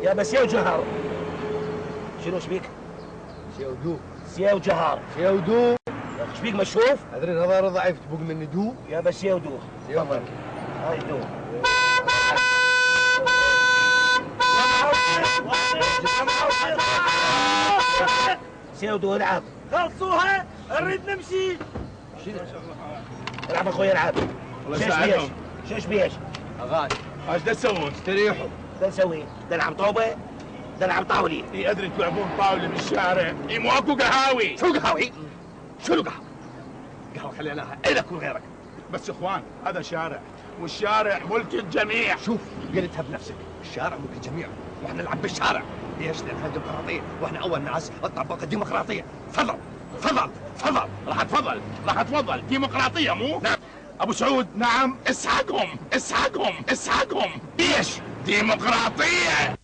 يا بسيو جهر. شنو شبيك؟ سيودو. سيو جهر. سيودو. يا اخي شبيك مشوف؟ ادري نظر ضعيف تبوق مني دو. يا بسيو دو. تفضل. هاي دو. سيودو العب. خلصوها نريد نمشي. العب اخوي العب. شش بيش؟ اغاني. ايش دا تسوون؟ استريحوا. دا نسوي؟ دا نلعب طوبه؟ دا نلعب طاولي. اي ادري تلعبون طاوله بالشارع. اي مو اكو قهاوي. شو قهاوي؟ شنو قهوه؟ قهوه خليناها الك وغيرك. بس اخوان هذا شارع والشارع ملك الجميع. شوف قلتها بنفسك، الشارع ملك الجميع واحنا نلعب بالشارع. ليش؟ لانها ديمقراطيه واحنا اول ناس نطبق الديمقراطيه. تفضل تفضل تفضل. راح اتفضل ديمقراطيه مو؟ نعم. ابو سعود نعم. اسحقهم. ايش؟ ديمقراطيه.